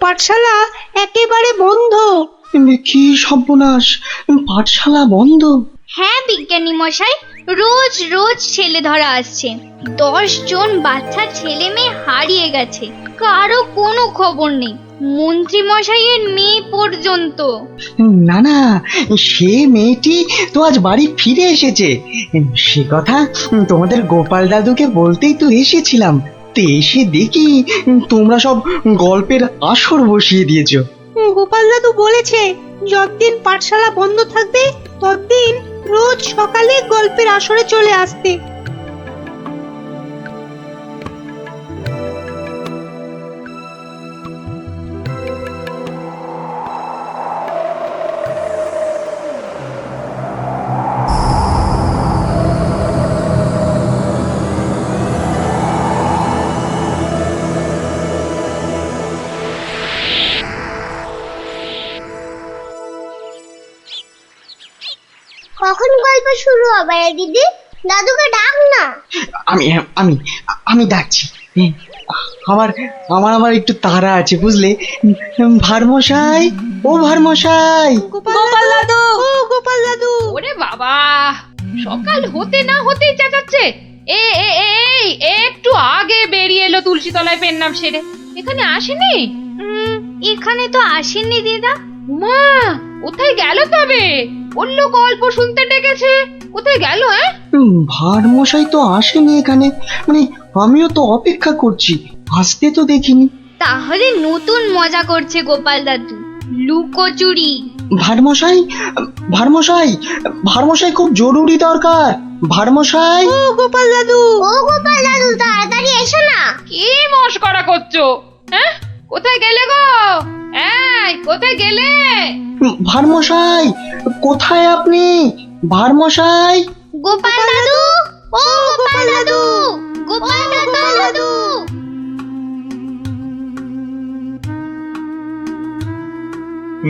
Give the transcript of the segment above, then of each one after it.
পাঠশালা একেবারে বন্ধ। কি সর্বনাশ, পাঠশালা বন্ধ? হ্যাঁ বিজ্ঞানী মশাই, রোজ রোজ ছেলে ধরা আসছে। 10 জন বাচ্চা ছেলে মেয়ে হারিয়ে গেছে, কারো কোনো খবর নেই, মন্ত্রী মশাইয়ের মেয়ে পর্যন্ত। না না, সে মেয়েটি তো আজ বাড়ি ফিরে এসেছে। সে কথা তোমাদের গোপাল দাদুকে বলতেই তো এসেছিলাম। তো এসে দেখি তোমরা সব গল্পের আসর বসিয়ে দিয়েছো। গোপাল দাদু বলেছে যতদিন পাঠশালা বন্ধ থাকবে ততদিন রোজ সকালে গল্পের আসরে চলে আসতে। কখন গল্প শুরু হবে রে দিদি? দাদুকে ডাক না। আমি আমি আমি ডাকছি। আমার আমার আমার একটু তাড়া আছে বুঝলে। ভারমশাই, ও ভারমশাই। গোপাল দাদু, ও গোপাল দাদু। ওরে বাবা, সকাল হতে না হতেই চেঁচাচ্ছে। এই একটু আগে বেরিয়ে এলো তুলসী তলায় পেন নাম সেরে, এখানে আসেনি? এখানে তো আসেননি দিদা। মা কোথায় গেল তবে? বললো গল্প শুনতে ডেকেছে, কোথায় গেল? ভারমশাই তো আসেনি এখানে, মানে আমিও তো অপেক্ষা করছি, আসতে তো দেখিনি। তাহলে নতুন মজা করছে গোপাল দাদু, লুকোচুরি। ভারমশাই, ভারমশাই, ভারমশাই খুব জরুরি দরকার। ভারমশাই, ও গোপাল দাদু, ও গোপাল দাদু, তাড়াতাড়ি এসো না। কি মস্করা করছো? হ্যাঁ, কোথায় গেলে গো? এই কোথায় গেলে? ভারমশাই, কোথায় আপনি? ভারমশাই, গোপাল দাদু, ও গোপাল দাদু, গোপাল দাদু।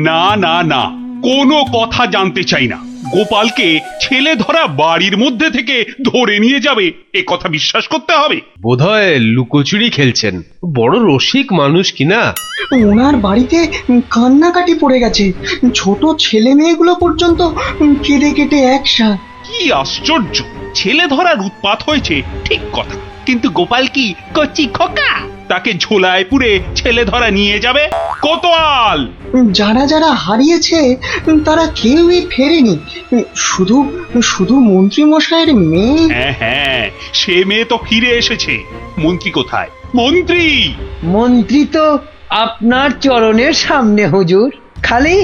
না না না, কোনো কথা জানতে চাই না। গোপালকে ছেলে ধরা বাড়ির মধ্যে থেকে ধরে নিয়ে যাবে, এ কথা বিশ্বাস করতে হবে? বোধহয় লুকোচুরি খেলছেন, বড় রসিক মানুষ কিনা। ওনার বাড়িতে কান্নাকাটি পড়ে গেছে, ছোট ছেলে মেয়েগুলো পর্যন্ত কেঁদে কেটে একসা। কি আশ্চর্য, ছেলে ধরার উৎপাত হয়েছে ঠিক কথা, কিন্তু গোপাল কি কচি খোকা? তাকে ঝোলায় পুরে ছেলে ধরা নিয়ে যাবে? কোতোয়াল! যারা যারা হারিয়েছে তারা কেউই ফেরেনি, শুধু শুধু মন্ত্রী মশাইয়ের মেয়ে। হ্যাঁ হ্যাঁ, সে মেয়ে তো ফিরে এসেছে। মন্ত্রী কোথায়? মন্ত্রী! মন্ত্রী তো আপনার চরণের সামনে হুজুর। খালি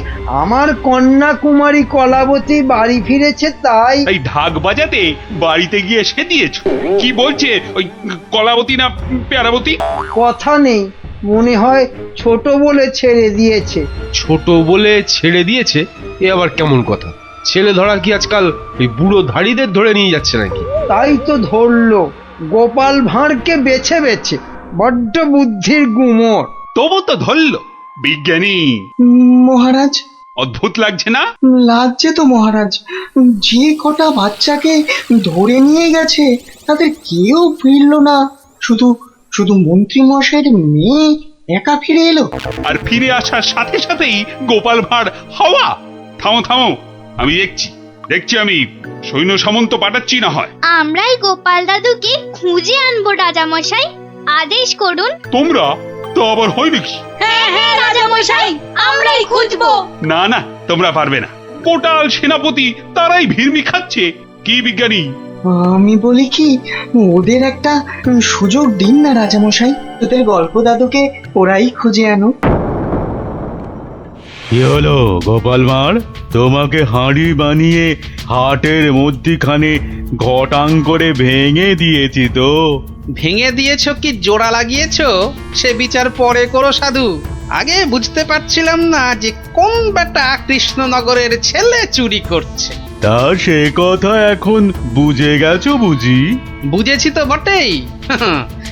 আমার কন্যা কুমারী কলাবতী বাড়ি ফিরেছে তাই। এই ঢাক বাজাতে বাড়িতে গিয়ে সে দিয়েছ? কি বলছে ওই কলাবতী না পেয়ারাবতী? কথা নেই, মনে হয় ছোট বলে ছেড়ে দিয়েছে। ছোট বলে ছেড়ে দিয়েছে? এ আবার কেমন কথা? ছেলে ধরা কি আজকাল ওই বুড়ো ধাড়িদের ধরে নিয়ে যাচ্ছে নাকি? তাই তো ধরলো গোপাল ভাঁড়কে বেছে বেছে। বড্ড বুদ্ধির গুমর। তবু তো ধরল। বিজ্ঞানী মহারাজ, অদ্ভুত লাগছে না? লাগছে তো মহারাজ। যে কটা বাচ্চাকে ধরে নিয়ে গেছে তাদের কেউ ফিরলো না, শুধু শুধু মন্ত্রী মশাইয়ের মেয়ে একা ফিরে এলো। আর ফিরে আসার সাথে সাথেই গোপাল ভাঁড় হাওয়া। থামো থামো, আমি দেখছি আমি সৈন্য সামন্ত পাঠাচ্ছি না হয়। আমরাই গোপাল দাদুকে খুঁজে আনবো রাজা মশাই, আদেশ করুন। তোমরা তো আবার হয় নাকি? হ্যাঁ হ্যাঁ রাজা মশাই, আমরাই খুঁজবো। না না, তোমরা পারবে না। কোটাল সেনাপতি তারাই ভিড়মি খাচ্ছে। কি বিজ্ঞানী? আমি বলি কি, ওদের একটা সুযোগ দিন না রাজামশাই, তোদের গল্প দাদুকে ওরাই খুঁজে আনো। কি হলো গোপাল ভাঁড়, তোমাকে হাঁড়ি বানিয়ে হাটের মধ্যিখানে ঘটাং করে ভেঙে দিয়েছি তো? ভেঙে দিয়েছো কি জোড়া লাগিয়েছো সে বিচার পরে করো সাধু। আগে বুঝতে পারছিলাম না যে কোন বেটা কৃষ্ণনগরের ছেলে চুরি করছে। তা সে কথা এখন বুঝে গেছো বুঝি? বুঝেছি তো বটেই।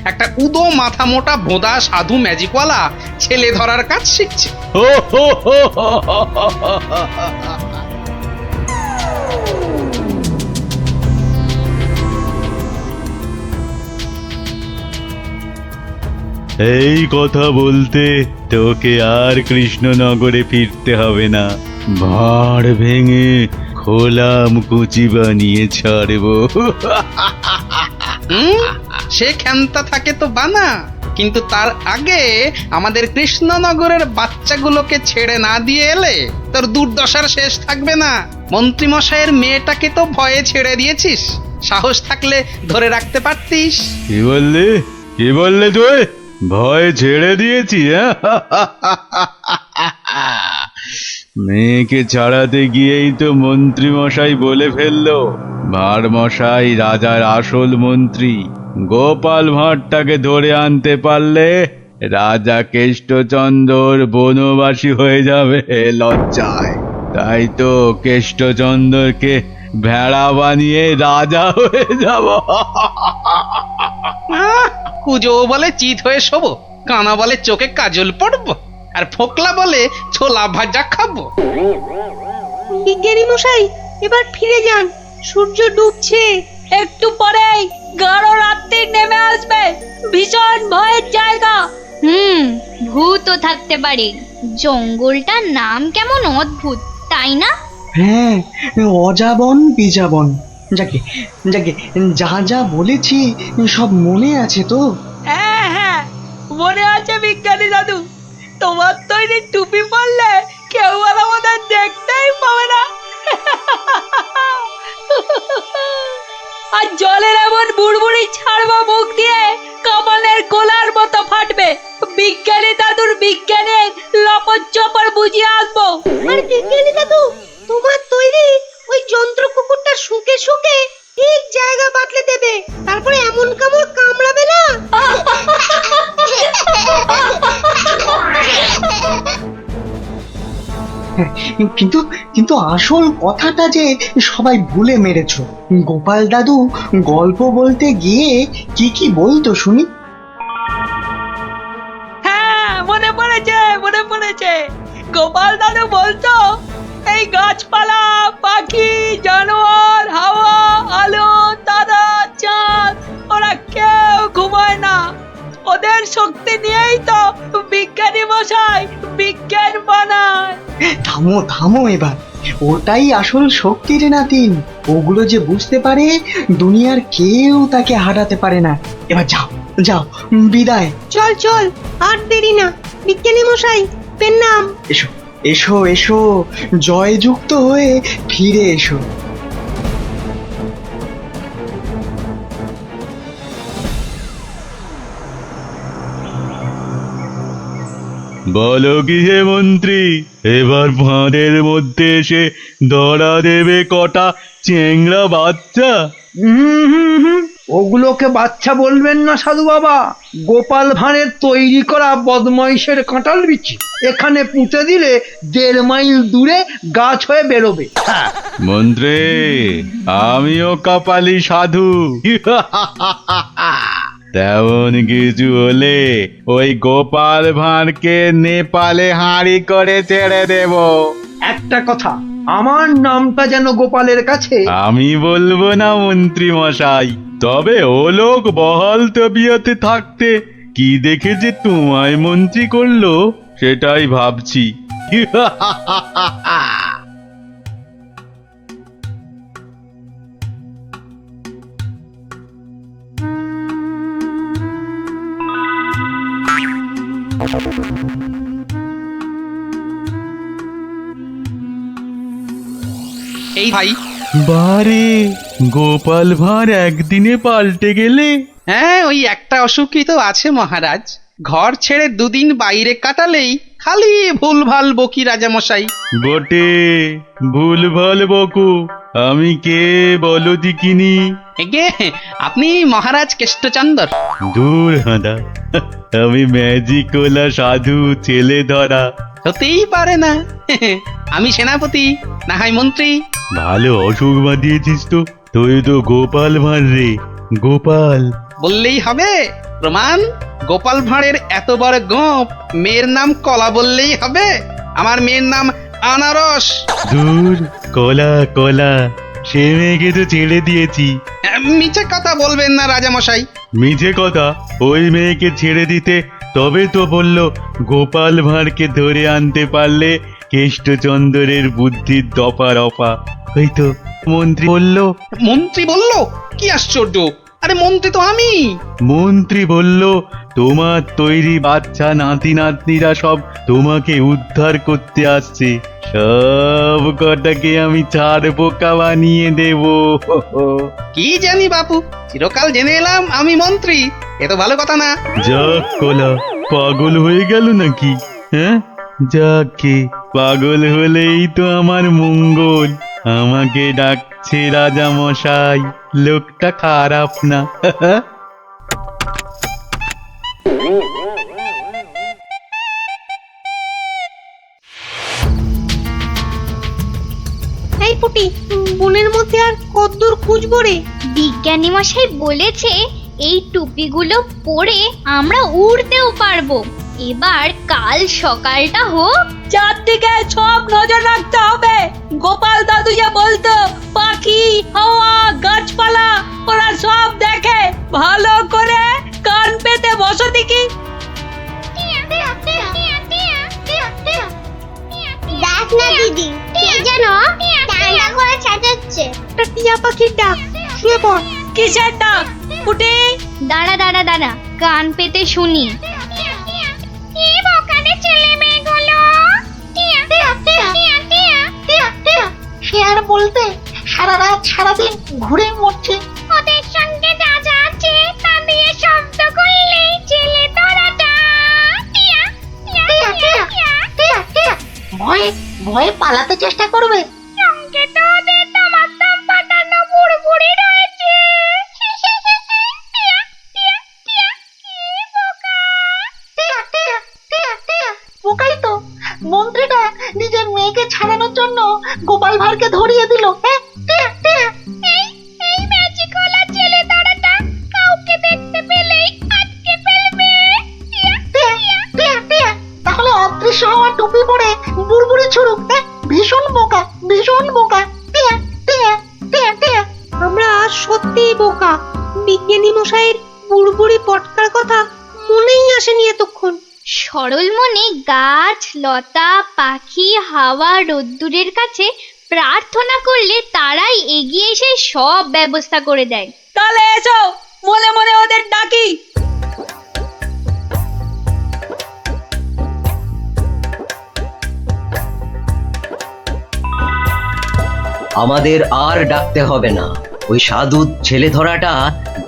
একটা উদো মাথা মোটা ভোঁদা সাধু ম্যাজিকওয়ালা ছেলে ধরার কাজ শিখছে। হো হো হো হো হো হো হো। এই কথা বলতে তোকে আর কৃষ্ণনগরে ফিরতে হবে না, ভাঁড় ভেঙে খোলাম কুচি বানিয়ে ছাড়বো। সে ক্ষমতা থাকে তো বানা, কিন্তু তার আগে আমাদের কৃষ্ণনগরের বাচ্চাগুলোকে ছেড়ে না দিয়ে এলে তোর দুর্দশার শেষ থাকবে না। মন্ত্রীমশাইয়ের মেয়েটাকে তো ভয়ে ছেড়ে দিয়েছিস, সাহস থাকলে ধরে রাখতে পারতিস। কি বললি, কি বললি তুই? ভয় ছেড়ে দিয়েছি? মেয়েকে ছাড়াতে গিয়েই তো মন্ত্রী মশাই বলে ফেললো ভাঁড় মশাই রাজার আসল মন্ত্রী। গোপাল ভাঁড়টাকে ধরে আনতে পারলে রাজা কেষ্টচন্দ্র বনবাসী হয়ে যাবে লজ্জায়। তাই তো কেষ্টচন্দ্রকে ভেড়া বানিয়ে রাজা হয়ে যাব। কুজো বলে চিত হয়ে শোবো, কানা বলে চোখে কাজল পড়বো, আর ফোকলা বলে ছোলা ভাজা খাবো। বিজ্ঞানী মশাই এবার ফিরে যান, সূর্য ডুবছে। একটু পরেই গাঢ় রাত্রি নেমে আসবে, ভীষণ ভয়ের জায়গা। ভূতও থাকতে পারে। জঙ্গলটার নাম কেমন অদ্ভুত, তাই না? হ্যাঁ, অজাবন বিজাবন। যাকে যাকে যা যা বলেছি সব মনে আছে তো? হ্যাঁ হ্যাঁ, মনে আছে বিজ্ঞানী দাদু। তোমার তৈরি টুপি পরলে কেউ আর আমাদের দেখতেই পাবে না। আর জলের এমন বুড়বুড়ি ছাড়বো মুখ দিয়ে, কামানের গোলার মতো ফাটবে। বিজ্ঞানী দাদুর বিজ্ঞানের লপট চপর বুঝিয়ে আসবো। আর বিজ্ঞানী দাদু, তোমার তৈরি ওই যন্ত্র কুকুরটা শুকে শুকে ঠিক জায়গা বাতলে দেবে, তারপরে এমন কামড় কামড়াবে না। কিন্তু কিন্তু আসল কথাটা যে সবাই ভুলে মেরেছো। গোপাল দাদু গল্প বলতে গিয়ে কি কি বলতো শুনি? হ্যাঁ, মনে পড়েছে মনে পড়েছে। গোপাল দাদু বলতো এই গাছপালা, পাখি, জানোয়ার, হাওয়া, আলো, তারা, চাঁদ, ওরা কেউ ঘুমায় না। ওদের শক্তি নিয়েই তো বিজ্ঞানী মশাই বিজ্ঞান বানায়। থামো থামো এবার, ওটাই আসল শক্তি রে নাতিন। ওগুলো যে বুঝতে পারে দুনিয়ার কেউ তাকে হারাতে পারে না। এবার যাও যাও, বিদায়। চল চল, আর দেরি না। বিজ্ঞানী মশাই, পেন নাম। এসো এসো এসো, জয়যুক্ত হয়ে ফিরে এসো। বলো কি হে মন্ত্রী, এবার ফাঁদের মধ্যে এসে ধরা দেবে কটা চেংড়া বাচ্চা? ওগুলোকে বাচ্চা বলবেন না সাধু বাবা, গোপাল ভাঁড়ের তৈরি করা বদমাইশের কাঁঠাল বিচি। এখানে পুঁতে দিলে 1.5 মাইল দূরে গাছ হয়ে বেরোবে। মন্ত্রী, আমিও কপালি সাধু। তেমন কিছু হলে ওই গোপাল ভাঁড়কে নেপালে হাঁড়ি করে ছেড়ে দেব। একটা কথা, আমার নামটা যেন গোপালের কাছে। আমি বলবো না মন্ত্রী মশাই, তবে ও লোক বহাল তবিয়তে থাকতে কি দেখে যে তোমায় মন্ত্রী করলো সেটাই ভাবছি। এই ভাই, বারে গোপাল ভাঁড় একদিনে পাল্টে গেলে। হ্যাঁ, ওই একটা অসুখই তো আছে মহারাজ। ঘর ছেড়ে 2 দিন বাইরে কাটালেই খালি ভুলভাল বকি রাজামশাই। বটে, ভুলভাল বকো। আমি কে বলো দিকিনি? এগে আপনি মহারাজ কেষ্টচন্দ্র। দূর হাঁদা, আমি ম্যাজিকওয়ালা সাধু ছেলে ধরা। হতেই পারে না। আমি সেনাপতি, না হয় মন্ত্রী। ভালো অসুখ বাঁধিয়েছিস তো। তুই তো গোপাল ভাঁড় রে, গোপাল। বললেই হবে? প্রমাণ? গোপাল ভাঁড়ের এত বড় গোপ, মেয়ের নাম কলা বললেই হবে? আমার মেয়ের নাম আনারস। দূর, কলা কলা, সে মেয়েকে তো ছেড়ে দিয়েছি। মিছে কথা বলবেন না রাজামশাই। মিছে কথা? ওই মেয়েকে ছেড়ে দিতে তবে তো বলল গোপাল ভাঁড়কে ধরে আনতে পারলে কেষ্টচন্দ্রের বুদ্ধির দফা রফা। ওই তো মন্ত্রী বলল। মন্ত্রী বলল? কি আশ্চর্য! আরে মন্ত্রী তো আমি। মন্ত্রী বলল তোমার তৈরি বাচ্চা নাতি নাতনিরা সব তোমাকে উদ্ধার করতে আসছে, সব কটাকে আমি ছাড় বোকা বানিয়ে দেব। কি জানি বাপু, চিরকাল জেনে এলাম আমি মন্ত্রী, এ তো ভালো কথা না। যাক কলা, পাগল হয়ে গেল নাকি? হ্যাঁ, যাকে পাগল হলেই তো আমার মঙ্গল। আমাকে ডাকছে রাজা মশাই, লোকটা খারাপ না। এই পুটি, বনের মধ্যে আর কতদূর খুঁজবো রে? বিজ্ঞানী মশাই বলেছে এই টুপিগুলো পরে আমরা উড়তেও পারবো। এবার কাল সকালটা হোক। চারদিকে সব নজর রাখতে হবে। গোপাল দাদু যে বলতো পাখি, হাওয়া, গাছপালা ওরা সব দেখে। ভালো করে কান পেতে বসো দেখি। দেখ না দিদি, কে যেন টান্ডা করে চেঁচাচ্ছে। একটা টিয়া পাখির ডাক, শুয়ে পড়। কিসের ডাক? পুটি, দাঁড়া দাঁড়া দাঁড়া, কান পেতে শুনি। সে আর বলতে, সারা রাত সারাদিন ঘুরে মরছে। ওদের সঙ্গে যা যা আছে তা দিয়ে শব্দ করলেই ছেলে ধরাটা। ভয়ে ভয়ে পালাতে চেষ্টা করবে। সঙ্গে তো ওদের তোমার দাম পাঠানো বুড়বুড়ি রয়েছে। বোকাই তো, মন্ত্রীটা নিজের মেয়েকে ছাড়ানোর জন্য গোপাল ভাঁড়কে ধরিয়ে দিল। এই ম্যাজিকওয়ালা ছেলে ধরাটা কাউকে দেখতে পেলেই আটকে ফেলবে। তাহলে অদৃশ্য হওয়া টুপি পরে বুড়বুড়ি ছুড়ুক। ভীষণ বোকা, ভীষণ বোকা। আমরা সত্যিই বোকা। বিজ্ঞানী মশাইয়ের বুড়বুড়ি পটকার কথা মনেই আসেনি এতক্ষণ। সরল মনে গাছ, লতা, পাখি, হাওয়া, রোদ্দুরের কাছে প্রার্থনা করলে তারাই এগিয়ে এসে সব ব্যবস্থা করে দেয়। তাহলে এসো, মনে মনে ওদের ডাকি। আমাদের আর ডাকতে হবে না। ওই সাধু ছেলে ধরাটা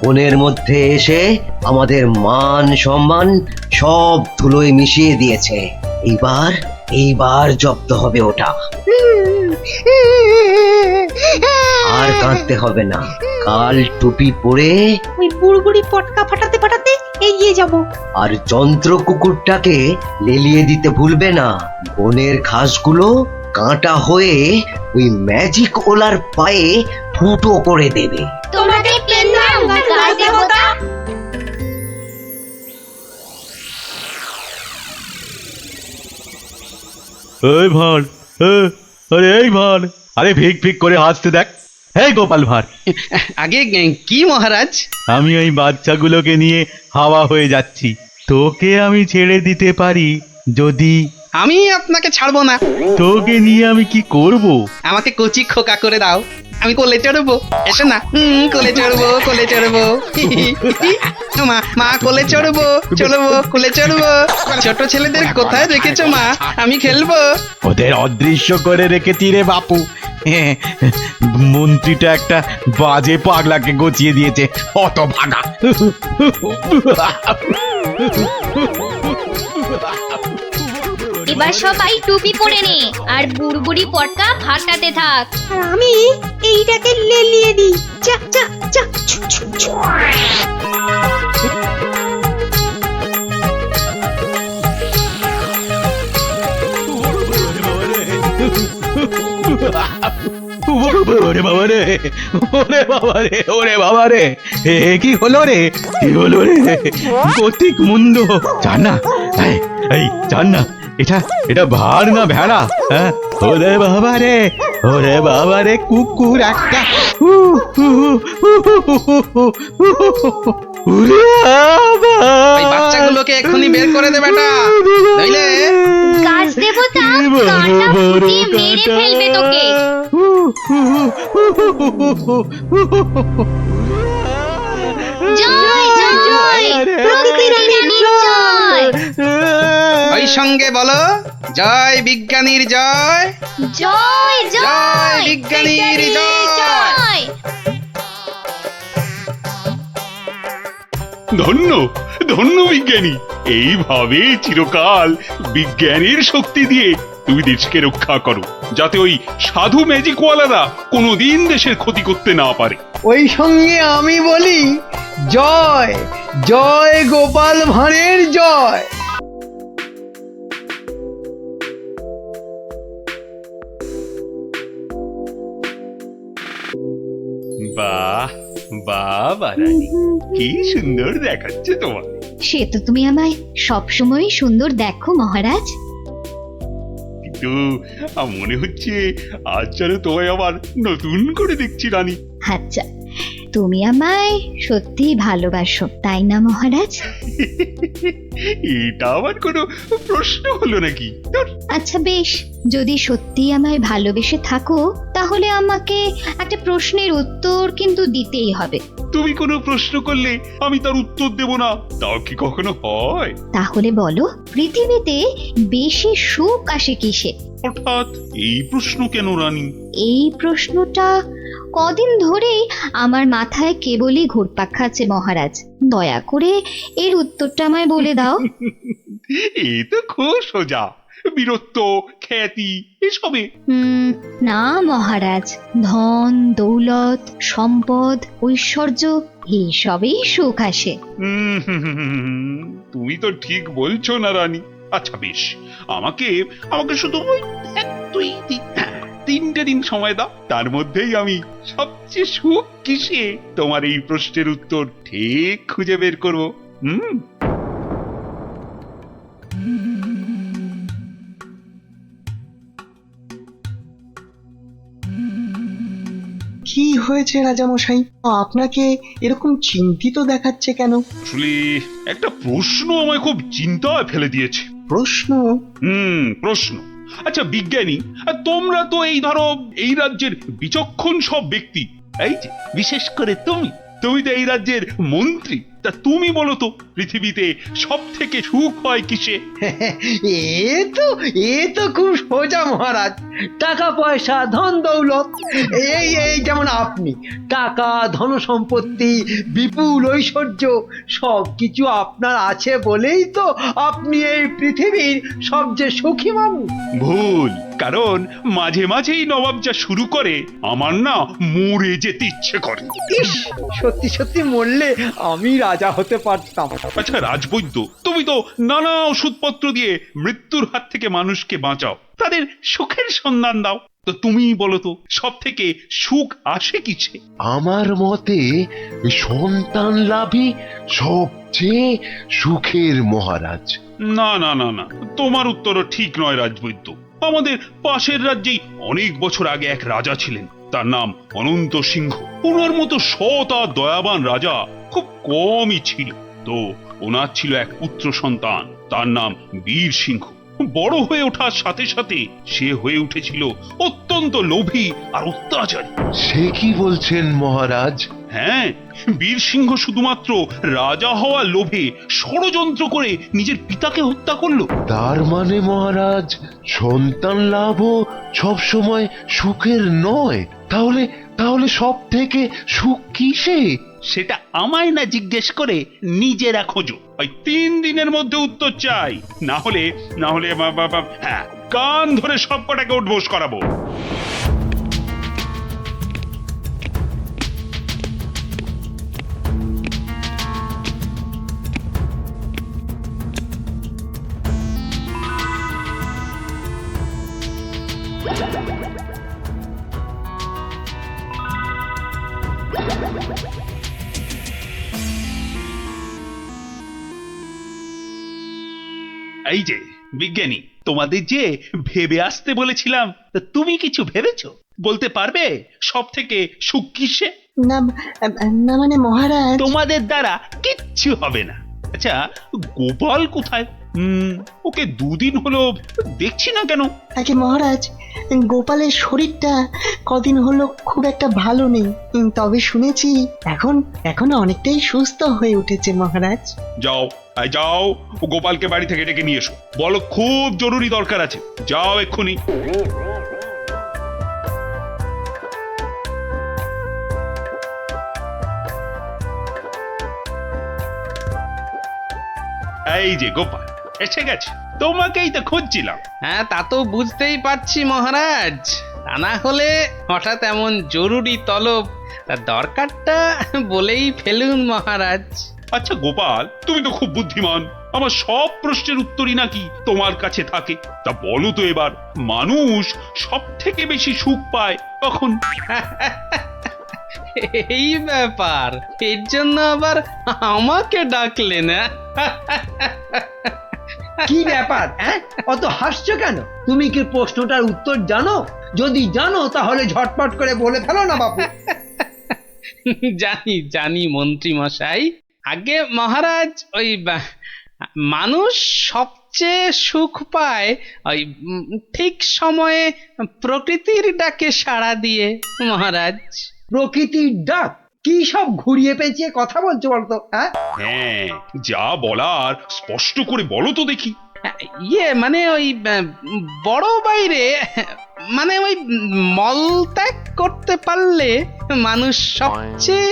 বনের মধ্যে এসে আমাদের মান সম্মান সব ধুলোয় মিশিয়ে দিয়েছে। এইবার জব্দ হবে ওটা। আর কাঁদতে হবে না। কাল টুপি পরে ওই বুড়বুড়ি পটকা ফাটাতে ফাটাতে এগিয়ে যাব। আর যন্ত্র কুকুরটাকে লেলিয়ে দিতে ভুলবে না। বনের ঘাসগুলো কাঁটা হয়ে ওই ম্যাজিক ওলার পায়ে ফুটো করে দেবে। তোমাকে পেলাম গাছ দেবতা। এই ভাঁড়, আরে এই ভাঁড়, আরে ফিক ফিক করে হাসতে দেখ। এই গোপাল ভাঁড়, আগে কি মহারাজ? আমি ওই বাচ্চাগুলোকে নিয়ে হাওয়া হয়ে যাচ্ছি। তোকে আমি ছেড়ে দিতে পারি যদি। আমি আপনাকে ছাড়বো না। তোকে নিয়ে আমি কি করব? আমাকে কচি খোকা করে দাও, আমি কোলে চড়বো। এসো না, কোলে চড়বো, কোলে চড়বো। মা কোলে চড়বো, চড়বো, কোলে চড়বো। ছোট ছেলেদের কোথায় রেখেছো মা? আমি খেলবো। ওদের অদৃশ্য করে রেখেছি রে বাপু। মন্ত্রীটা একটা বাজে পাগলাকে গচিয়ে দিয়েছে, অত ভাগা। এবার সবাই টুপি পরে নে আর বুড়বুড়ি পটকা ফাটাতে থাক। আর আমি এইটাকে লেলিয়ে দিই। চা চা চা। ওরে বাবা রে, ওরে বাবা রে, ওরে বাবা রে, কি হলো রে, কি হলো রে? গতিক মুন্ড, জান না, এই জান না, এটা ভাড় না ভেড়া? হ্যাঁ, ওরে বাবা রে, কুকুর একটা। ওই বাচ্চাগুলোকে এক্ষুনি বের করে দে বেটা, নইলে গাছ দেবতা কাঁটা ফুটিয়ে মেরে ফেলবে তোকে। জয় জয় প্রকৃতি রানীর জয়। ওই সঙ্গে বলো, জয় বিজ্ঞানীর জয়, জয় জয় জয় বিজ্ঞানীর জয়। জয়। ধন্য ধন্য বিজ্ঞানী, এইভাবে চিরকাল বিজ্ঞানের শক্তি দিয়ে তুমি দেশকে রক্ষা করো, যাতে ওই সাধু ম্যাজিকওয়ালারা কোনোদিন দেশের ক্ষতি করতে না পারে। ওই সঙ্গে আমি বলি, জয় জয় গোপাল ভাঁড়ের জয়। বাহ বাহ রানী, কি সুন্দর দেখাচ্ছে তোমার। সে তো তুমি আমায় সবসময় সুন্দর দেখো মহারাজ। কিন্তু মনে হচ্ছে আজ যেন তোমায় আবার নতুন করে দেখছি রানী। আচ্ছা, তুমি আমায় সত্যি ভালোবাসো তাই না মহারাজ? এটা আবার কোনো প্রশ্ন হলো নাকি? ধুর। আচ্ছা বেশ, যদি সত্যি আমায় ভালোবেসে থাকো তাহলে আমাকে একটা প্রশ্নের উত্তর কিন্তু দিতেই হবে। তুমি কোনো প্রশ্ন করলে আমি তার উত্তর দেব না, তাও কি কখনো হয়? তাহলে বলো, পৃথিবীতে বেশি সুখ আসে কিসে? হঠাৎ এই প্রশ্ন কেন রানী? এই প্রশ্নটা কদিন ধরেই আমার মাথায় কেবলই ঘুরপাক খাচ্ছে মহারাজ। দয়া করে এর উত্তরটা আমায় বলে দাও। এই তো খুব সোজা, বীরত্ব, খ্যাতি এসবে। না মহারাজ, ধন দৌলত সম্পদ ঐশ্বর্য এইসবেই সুখ আসে। তুমি তো ঠিক বলছো না রানী। আচ্ছা বেশ, আমাকে আমাকে শুধু ওই 3টে দিন সময় দাও, তার মধ্যেই আমি সবচেয়ে সুখ কিসে তোমার এই প্রশ্নের উত্তর ঠিক খুঁজে বের করবো। কি হয়েছে রাজামশাই, আপনাকে এরকম চিন্তিত দেখাচ্ছে কেন? আসলে একটা প্রশ্ন আমায় খুব চিন্তায় ফেলে দিয়েছে। প্রশ্ন? প্রশ্ন। আচ্ছা বিজ্ঞানী, তোমরা তো এই ধরো এই রাজ্যের বিচক্ষণ সব ব্যক্তি, এই যে বিশেষ করে তুমি তো এই রাজ্যের মন্ত্রী, তা তুমি বলো তো পৃথিবীতে সব থেকে সুখ হয় কিসে? এ তো খুব সোজা মহারাজ, টাকা পয়সা ধন দৌলত। এই যেমন আপনি, টাকা ধন সম্পত্তি বিপুল ঐশ্বর্য সবকিছু আপনার আছে বলেই তো আপনি এই পৃথিবীর সবচেয়ে সুখী মানুষ। ভুল, কারণ মাঝে মাঝেই নবাব যা শুরু করে আমার না মরে যেতে ইচ্ছে করে। ইস, সত্যি সত্যি মরলে আমি রাজা হতে পারতাম। আচ্ছা রাজবৈদ্য, তুমি তো নানা ওষুধপত্র দিয়ে মৃত্যুর হাত থেকে মানুষকে বাঁচাও, তাদের সুখের সন্ধান দাও, তো তুমি বলো তো সব থেকে সুখ আসে কিসে? আমার মতে সন্তান লাভই সবচেয়ে সুখের মহারাজ। না না না না, তোমার উত্তরও ঠিক নয় রাজবৈদ্য। আমাদের পাশের রাজ্যেই অনেক বছর আগে এক রাজা ছিলেন, তার নাম অনন্ত সিংহ। ওনার মতো সৎ আর দয়াবান রাজা খুব কমই ছিল। তো ওনার ছিল এক পুত্র সন্তান, তার নাম বীর সিংহ। বড় হয়ে ওঠার সাথে সাথে সে হয়ে উঠেছিল অত্যন্ত লোভী আর অত্যাচারী। সে কি বলছেন মহারাজ? হ্যাঁ, বীর সিংহ শুধুমাত্র রাজা হওয়ার লোভে ষড়যন্ত্র করে নিজের পিতাকে হত্যা করলো। তার মানে মহারাজ সন্তান লাভও সবসময় সুখের নয়। তাহলে সব থেকে সুখ কিসে? সেটা আমায় না জিজ্ঞেস করে নিজেরা খোঁজো। ওই 3 দিনের মধ্যে উত্তর চাই, না হলে হ্যাঁ কান ধরে সব কটাকে উঠবোস করাবো। এই যে বিজ্ঞানী, তোমাদের যে ভেবে আসতে বলেছিলাম, তা তুমি কিছু ভেবেছো? বলতে পারবে সব থেকে সুখ কিসে? না না মানে মহারাজ, তোমাদের দ্বারা কিচ্ছু হবে না। আচ্ছা, গোপাল কোথায়? ওকে দুদিন হলো দেখছি না কেন? আগে মহারাজ, গোপালের শরীরটা কদিন হলো খুব একটা ভালো নেই, তবে শুনেছি এখন অনেকটাই সুস্থ হয়ে উঠেছে মহারাজ। যাও যাও, ও গোপালকে বাড়ি থেকে ডেকে নিয়ে এসো, বলো খুব জরুরি দরকার আছে। যাও এক্ষুনি। এই যে গোপাল এসে গেছে, তোমাকেই তো খুঁজছিলাম। হ্যাঁ, তা তো বুঝতেই পারছি মহারাজ। তা না হলে হঠাৎ এমন জরুরি তলব, দরকারটা বলেই ফেলুন মহারাজ। আচ্ছা গোপাল, তুমি তো খুব বুদ্ধিমান, আমার সব প্রশ্নের উত্তরই নাকি তোমার কাছে থাকে। তা বলো তো এবার, মানুষ সব থেকে বেশি সুখ পায় কখন? এই ব্যাপার, এর জন্য আবার আমাকে ডাকলে না? কি ব্যাপার, হ্যাঁ? অত হাসছো কেন? তুমি কি প্রশ্নটার উত্তর জানো? যদি জানো তাহলে ঝটপট করে বলে ফেলো না বাপু। জানি জানি মন্ত্রী মশাই। আগে মহারাজ, ওই মানুষ সবচেয়ে সুখ পায় ওই ঠিক সময়ে প্রকৃতির ডাকে সাড়া দিয়ে মহারাজ। প্রকৃতির ডাক? কি সব ঘুরিয়ে পেঁচিয়ে কথা বলছো বলতো? হ্যাঁ হ্যাঁ, যা বলার স্পষ্ট করে বলো তো দেখি। মানে ওই বড় বাইরে, মানে ওই মলত্যাগ করতে পারলে মানুষ সবচেয়ে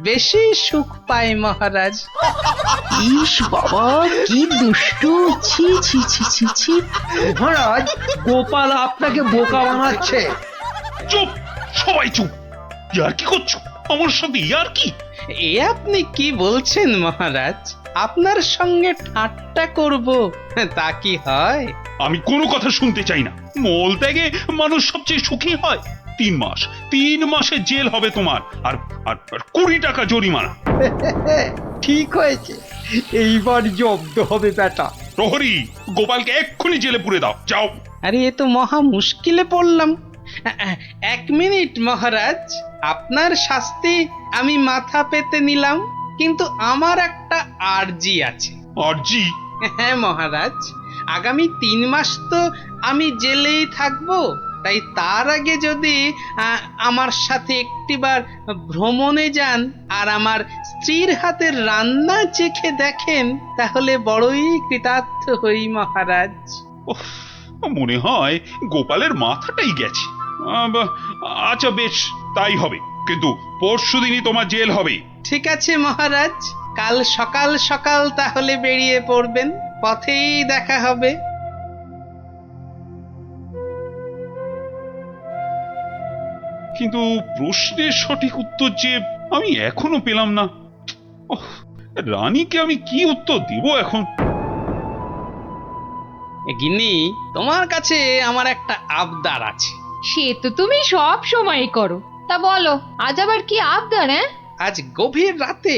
বেশি সুখ পায় মহারাজ। ইস বাবা, কি দুষ্টু! ছি ছি ছি ছি ছি! মহারাজ, গোপাল আপনাকে বোকা বানাচ্ছে। চুপ, সবাই চুপ! ইয়ার কি করছো আমার সাথে? ইয়ার কি? এ আপনি কি বলছেন মহারাজ? আপনার সঙ্গে ঠাট্টা করব তা কি হয়? আমি কোনো কথা শুনতে চাই না। মলত্যাগে মানুষ সবচেয়ে সুখী হয়। 3 মাসের জেল হবে তোমার, আর 20 টাকা জরিমানা। ঠিক হয়েছে, এইবার জব্দ হবে বেটা। প্রহরী, গোপালকে এক্ষুনি জেলে পুরে দাও, যাও। আরে এ তো মহা মুশকিলে পড়লাম। 1 মিনিট মহারাজ, আপনার শাস্তি আমি মাথা পেতে নিলাম, কিন্তু আমার একটা আর্জি আছে। আর্জি? হ্যাঁ মহারাজ, আগামী 3 মাস তো আমি জেলেই থাকবো, তাই তার আগে যদি আমার সাথে একটিবার ভ্রমণে যান আর আমার স্ত্রীর হাতের রান্না চেখে দেখেন, তাহলে বড়ই কৃতার্থ হই মহারাজ। মনে হয় গোপালের মাথাটাই গেছে। আচ্ছা বেশ, তাই হবে, কিন্তু পরশুদিনই তোমার জেল হবে। ঠিক আছে মহারাজ, কাল সকাল সকাল তাহলে বেরিয়ে পড়বেন, পথেই দেখা হবে। কিন্তু প্রশ্নের সঠিক উত্তর যে আমি এখনো পেলাম না। রানীকে আমি কি উত্তর দেব এখন? গিন্নি, তোমার কাছে আমার একটা আবদার আছে। সে তো তুমি সব সময় করো। তা বলো, আজ আবার কি আবদার? হ্যাঁ, আজ গভীর রাতে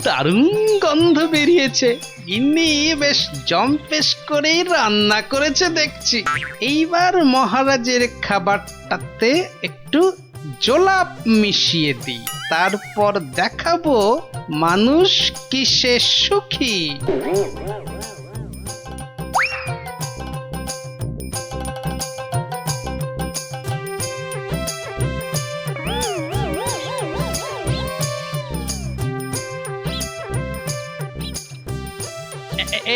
দারুণ গন্ধ বেরিয়েছে। গিন্নি বেশ জম্পেশ করেই রান্না করেছে দেখছি। এইবার মহারাজের খাবারটাতে একটু জোলাপ মিশিয়ে দিই, তারপর দেখাবো মানুষ কিসে সুখী।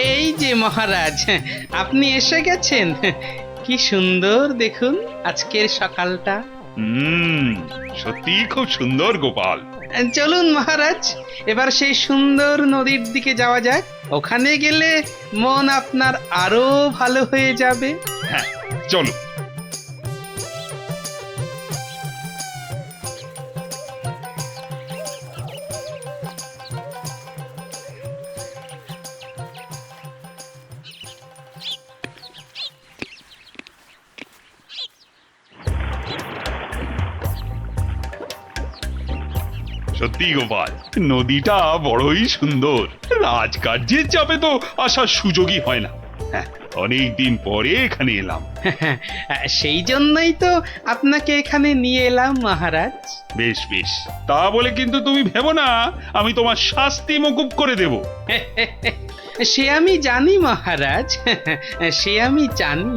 এই যে মহারাজ, আপনি এসে গেছেন। কি সুন্দর দেখুন আজকের সকালটা। সত্যি খুব সুন্দর গোপাল। চলুন মহারাজ, এবার সেই সুন্দর নদীর দিকে যাওয়া যাক। ওখানে গেলে মন আপনার আরো ভালো হয়ে যাবে। হ্যাঁ, চলো। সত্যি গোপাল, নদীটা বড়ই সুন্দর। রাজকার্যের চাপে তো আসার সুযোগই হয় না। হ্যাঁ, অনেকদিন পরে এখানে এলাম। সেই জন্যই তো আপনাকে এখানে নিয়ে এলাম মহারাজ। বেশ বেশ, তা বলে কিন্তু তুমি ভেবো না আমি তোমার শাস্তি মকুব করে দেব। সে আমি জানি মহারাজ, সে আমি জানি।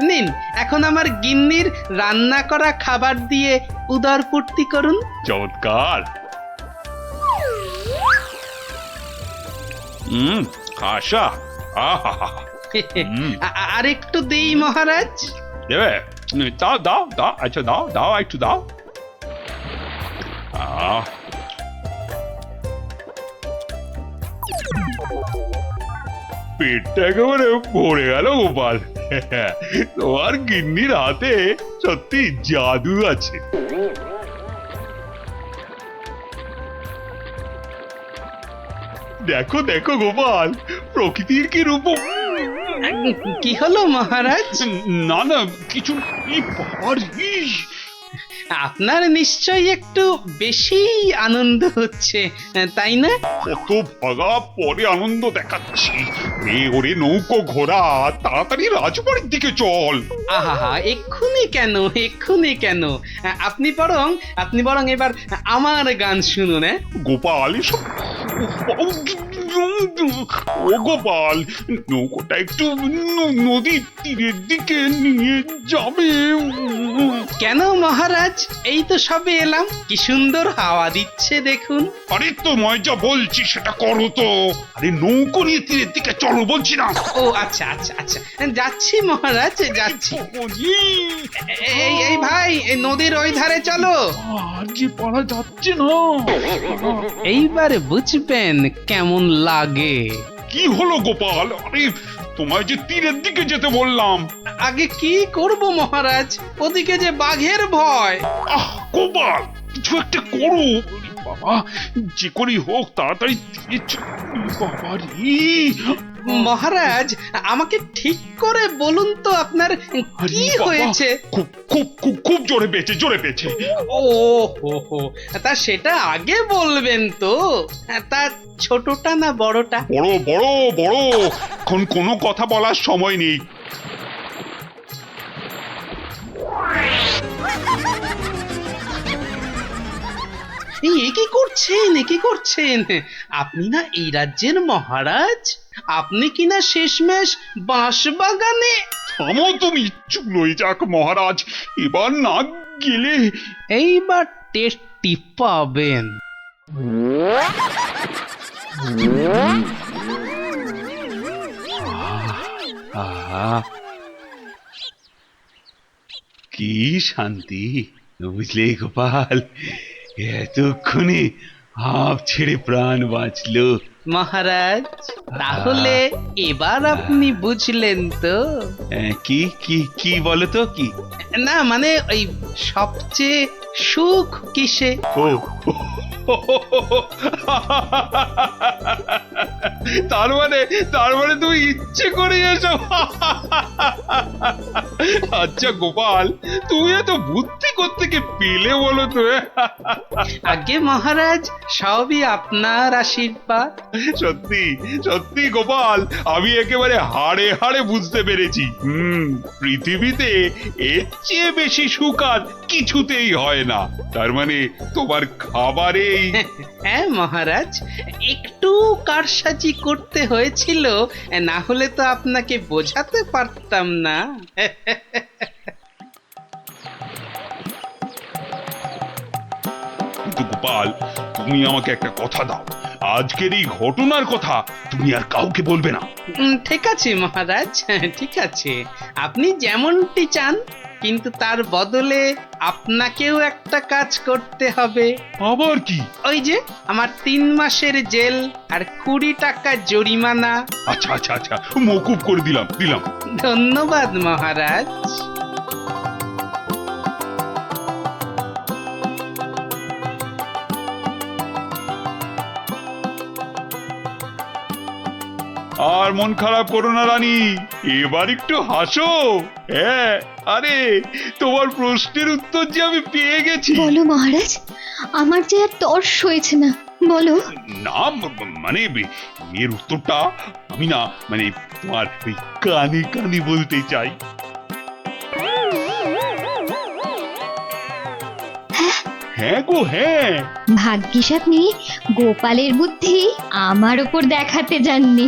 নিন, এখন আমার গিন্নির রান্না করা খাবার দিয়ে উদর পূর্তি করুন। চমৎকার। আশা, আহা, আর একটু দেই মহারাজ। দেবে? দাও দাও দাও, আচ্ছা দাও দাও, একটু দাও। পেটটা একেবারে ভরে গেল গোপাল। তোমার গিন্নির হাতে সত্যি জাদু আছে। দেখো দেখো গোপাল, প্রকৃতির কি রূপ। কি হলো মহারাজ? না না কিছু। আপনার নিশ্চয়ই একটু বেশি আনন্দ হচ্ছে, তাই না? কত ভাগা পরে আনন্দ দেখাচ্ছি। ওরে নৌকো ঘোড়া, তাড়াতাড়ি রাজবাড়ির দিকে চল। আহা, এক্ষুনি কেন, এক্ষুনি কেন? আপনি বরং এবার আমার গান শুনুন। গোপাল, ও গোপাল, নৌকোটা একটু নদীর তীরের দিকে নিয়ে যাবে। কেন মহারাজ, এই তো সবে এলাম, কি সুন্দর হাওয়া দিচ্ছে দেখুন। আরে তোমায় যা বলছি সেটা করো তো। আরে নৌকো নিয়ে তীরের দিকে চলো বলছি না। ও আচ্ছা আচ্ছা আচ্ছা, যাচ্ছি মহারাজ, যাচ্ছি। এই ভাই, এই নদীর ওই ধারে চলো। আর যে পারা যাচ্ছে না। এইবারে বুঝবেন কেমন লাগে। কি হলো গোপাল? আরে তোমায় যে তীরের দিকে যেতে বললাম। আগে কি করব মহারাজ, ওদিকে যে বাঘের ভয়। গোপাল, কিছু একটা করো। বাবা, যে করি হোক তাড়াতাড়ি বাবা রে। মহারাজ, আমাকে ঠিক করে বলুন তো আপনার কি হয়েছে? খুব খুব খুব খুব জোরে পেয়েছে, জোরে পেয়েছে। ও হো, তা সেটা আগে বলবেন তো। তা ছোটটা না বড়টা? বড় বড় বড়, এখন কোনো কথা বলার সময় নেই। কি করছেন? আপনি না এই রাজ্যের মহারাজ? আপনি কি না শেষমেশ বাঁশ বাগানে? থামো তুমি, চুলোই যাক মহারাজ, এবার না গেলে। এইবার টেস্টি পাবেন। কি শান্তি, বুঝলে গোপাল, এতক্ষণে হাঁপ ছেড়ে প্রাণ বাঁচলো। মহারাজ, তাহলে এবার আপনি বুঝলেন তো? কি কি কি বলো তো? কি না মানে ওই সবচেয়ে সুখ কিসে? তার মানে তুমি ইচ্ছে করে এসো। আচ্ছা গোপাল, তুমি এত বুদ্ধি কোত্থেকে পেলে বলো তো? আগে মহারাজ, সবই আপনার আশীর্বাদ। সত্যি সত্যি গোপাল, আমি একেবারে হাড়ে হাড়ে বুঝতে পেরেছি। পৃথিবীতে এর চেয়ে বেশি সুখ আর কিছুতেই হয় না। তার মানে তোমার খাবারেই। হ্যাঁ মহারাজ, একটু কারসাজি করতে হয়েছিল, না হলে তো আপনাকে বোঝাতে পারতাম না। কিন্তু গোপাল, তুমি আমাকে একটা কথা দাও, আজকের এই ঘটনার কথা তুমি আর কাউকে বলবে না। ঠিক আছে মহারাজ, ঠিক আছে, আপনি যেমনটি চান, কিন্তু তার বদলে আপনাকেও একটা কাজ করতে হবে। আবার কি? ওই যে আমার 3 মাসের জেল আর 20 টাকা জরিমানা। আচ্ছা আচ্ছা আচ্ছা, মকুব করে দিলাম। ধন্যবাদ মহারাজ। আর মন খারাপ করো না রানী, এবার একটু হাসো। হ্যাঁ, আরে তোমার প্রশ্নের উত্তর যে আমি পেয়ে গেছি। বলো মহারাজ, আমার যে আর তর্স হয়েছে না, বলো। না মানে এর উত্তরটা আমি না মানে তোমার ওই কানে কানে বলতে চাই। হ্যাঁ গো হ্যাঁ। ভাগ্যিস আপনি গোপালের বুদ্ধি আমার উপর দেখাতে যাননি।